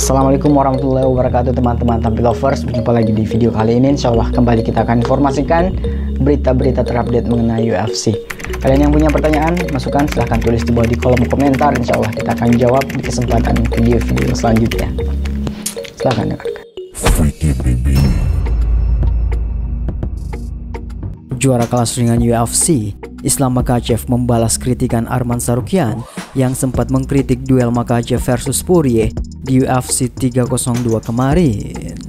Assalamualaikum warahmatullahi wabarakatuh teman-teman Tampi Lovers. Berjumpa lagi di video kali ini. Insya Allah kembali kita akan informasikan berita-berita terupdate mengenai UFC. Kalian yang punya pertanyaan, masukan silahkan tulis di bawah di kolom komentar. Insya Allah kita akan jawab di kesempatan video-video selanjutnya. Silahkan dengarkan. Juara kelas ringan UFC, Islam Makhachev membalas kritikan Arman Tsarukyan yang sempat mengkritik duel Makhachev versus Poirier di UFC 302 kemarin.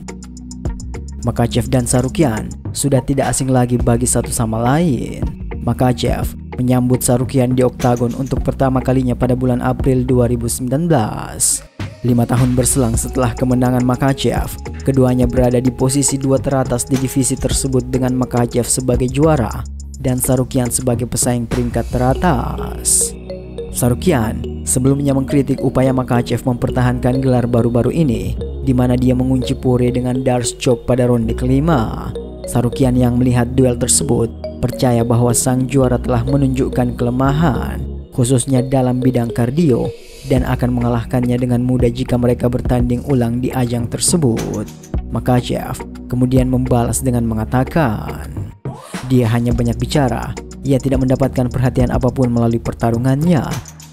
Makhachev dan Tsarukyan sudah tidak asing lagi bagi satu sama lain. Makhachev menyambut Tsarukyan di oktagon untuk pertama kalinya pada bulan April 2019. 5 tahun berselang setelah kemenangan Makhachev, keduanya berada di posisi 2 teratas di divisi tersebut dengan Makhachev sebagai juara dan Tsarukyan sebagai pesaing peringkat teratas. Tsarukyan sebelumnya mengkritik upaya Makhachev mempertahankan gelar baru-baru ini, di mana dia mengunci Poirier dengan Darce choke pada ronde kelima. Tsarukyan yang melihat duel tersebut percaya bahwa sang juara telah menunjukkan kelemahan, khususnya dalam bidang kardio, dan akan mengalahkannya dengan mudah jika mereka bertanding ulang di ajang tersebut. Makhachev kemudian membalas dengan mengatakan, dia hanya banyak bicara, ia tidak mendapatkan perhatian apapun melalui pertarungannya,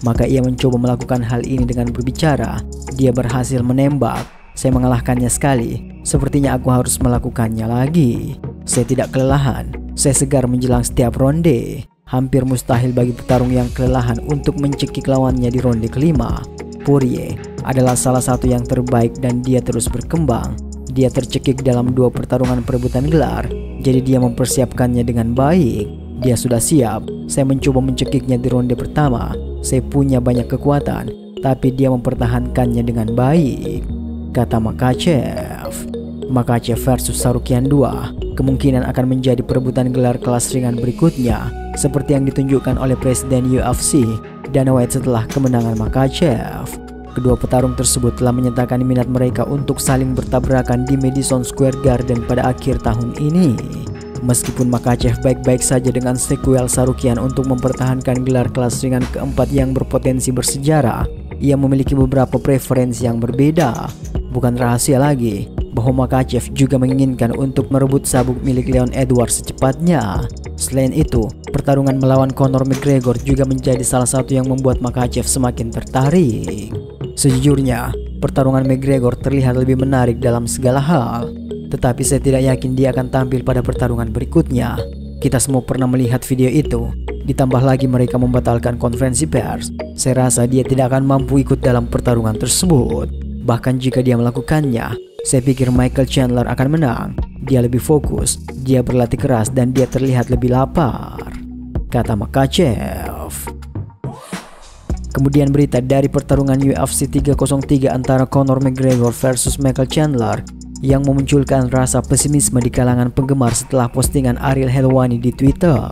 maka ia mencoba melakukan hal ini dengan berbicara. Dia berhasil menembak, saya mengalahkannya sekali, sepertinya aku harus melakukannya lagi. Saya tidak kelelahan, saya segar menjelang setiap ronde. Hampir mustahil bagi petarung yang kelelahan untuk mencekik lawannya di ronde kelima. Poirier adalah salah satu yang terbaik dan dia terus berkembang. Dia tercekik dalam 2 pertarungan perebutan gelar, jadi dia mempersiapkannya dengan baik. Dia sudah siap. Saya mencoba mencekiknya di ronde pertama. Saya punya banyak kekuatan, tapi dia mempertahankannya dengan baik, kata Makhachev. Makhachev versus Tsarukyan 2 kemungkinan akan menjadi perebutan gelar kelas ringan berikutnya, seperti yang ditunjukkan oleh Presiden UFC Dana White setelah kemenangan Makhachev. Kedua petarung tersebut telah menyatakan minat mereka untuk saling bertabrakan di Madison Square Garden pada akhir tahun ini. Meskipun Makhachev baik-baik saja dengan sequel Tsarukyan untuk mempertahankan gelar kelas ringan keempat yang berpotensi bersejarah, ia memiliki beberapa preferensi yang berbeda. Bukan rahasia lagi bahwa Makhachev juga menginginkan untuk merebut sabuk milik Leon Edwards secepatnya. Selain itu, pertarungan melawan Conor McGregor juga menjadi salah satu yang membuat Makhachev semakin tertarik. Sejujurnya, pertarungan McGregor terlihat lebih menarik dalam segala hal, tetapi saya tidak yakin dia akan tampil pada pertarungan berikutnya. Kita semua pernah melihat video itu, ditambah lagi mereka membatalkan konferensi pers. Saya rasa dia tidak akan mampu ikut dalam pertarungan tersebut. Bahkan jika dia melakukannya, saya pikir Michael Chandler akan menang. Dia lebih fokus, dia berlatih keras, dan dia terlihat lebih lapar, kata Makhachev. Kemudian berita dari pertarungan UFC 303 antara Conor McGregor versus Michael Chandler yang memunculkan rasa pesimisme di kalangan penggemar setelah postingan Ariel Helwani di Twitter.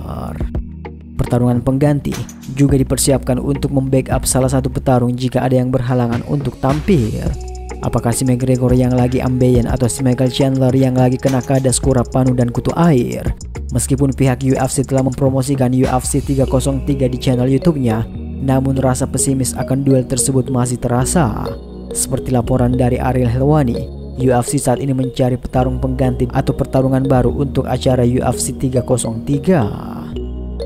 Pertarungan pengganti juga dipersiapkan untuk membackup salah satu petarung jika ada yang berhalangan untuk tampil. Apakah si McGregor yang lagi ambeien atau si Michael Chandler yang lagi kena kadas kurap panu dan kutu air? Meskipun pihak UFC telah mempromosikan UFC 303 di channel YouTube-nya, namun rasa pesimis akan duel tersebut masih terasa. Seperti laporan dari Ariel Helwani, UFC saat ini mencari petarung pengganti atau pertarungan baru untuk acara UFC 303.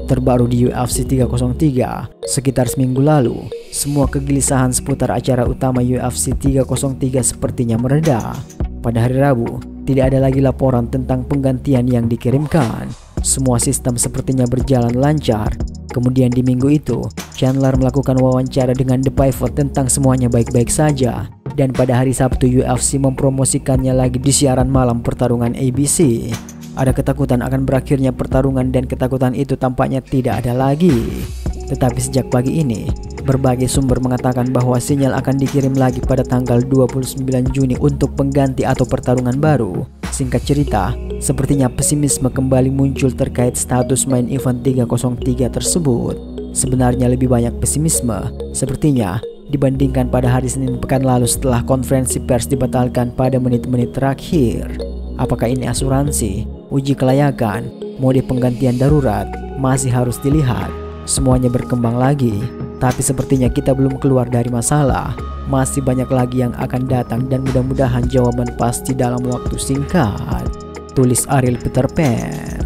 Terbaru di UFC 303, sekitar seminggu lalu, semua kegelisahan seputar acara utama UFC 303 sepertinya mereda. Pada hari Rabu, tidak ada lagi laporan tentang penggantian yang dikirimkan. Semua sistem sepertinya berjalan lancar. Kemudian di minggu itu, Chandler melakukan wawancara dengan The Pivot tentang semuanya baik-baik saja. Dan pada hari Sabtu, UFC mempromosikannya lagi di siaran malam pertarungan ABC. Ada ketakutan akan berakhirnya pertarungan dan ketakutan itu tampaknya tidak ada lagi. Tetapi sejak pagi ini, berbagai sumber mengatakan bahwa sinyal akan dikirim lagi pada tanggal 29 Juni untuk pengganti atau pertarungan baru. Singkat cerita, sepertinya pesimisme kembali muncul terkait status main event 303 tersebut. Sebenarnya lebih banyak pesimisme, sepertinya, dibandingkan pada hari Senin pekan lalu setelah konferensi pers dibatalkan pada menit-menit terakhir. Apakah ini asuransi, uji kelayakan, mode penggantian darurat, masih harus dilihat. Semuanya berkembang lagi, Tapi sepertinya kita belum keluar dari masalah. Masih banyak lagi yang akan datang dan mudah-mudahan jawaban pasti dalam waktu singkat. Tulis Ariel Peter Pan.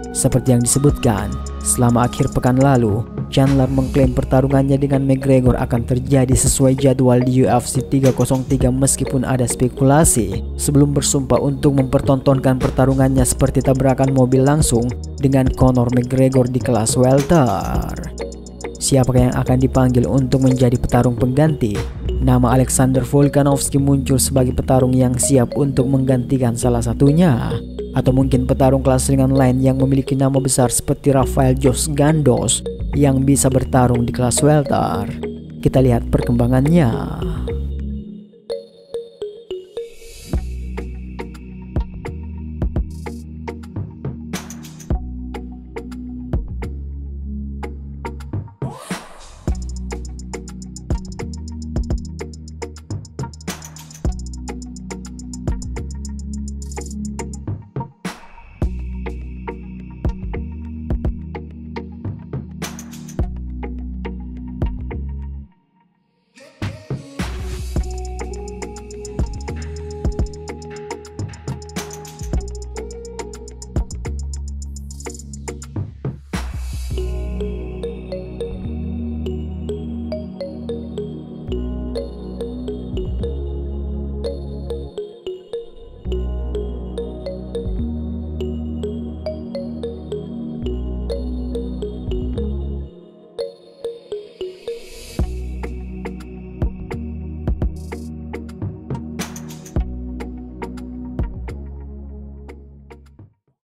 Seperti yang disebutkan, selama akhir pekan lalu, Chandler mengklaim pertarungannya dengan McGregor akan terjadi sesuai jadwal di UFC 303 meskipun ada spekulasi sebelum bersumpah untuk mempertontonkan pertarungannya seperti tabrakan mobil langsung dengan Conor McGregor di kelas welter. Siapakah yang akan dipanggil untuk menjadi petarung pengganti? Nama Alexander Volkanovski muncul sebagai petarung yang siap untuk menggantikan salah satunya. Atau mungkin petarung kelas ringan lain yang memiliki nama besar seperti Rafael Dos Anjos yang bisa bertarung di kelas welter. Kita lihat perkembangannya.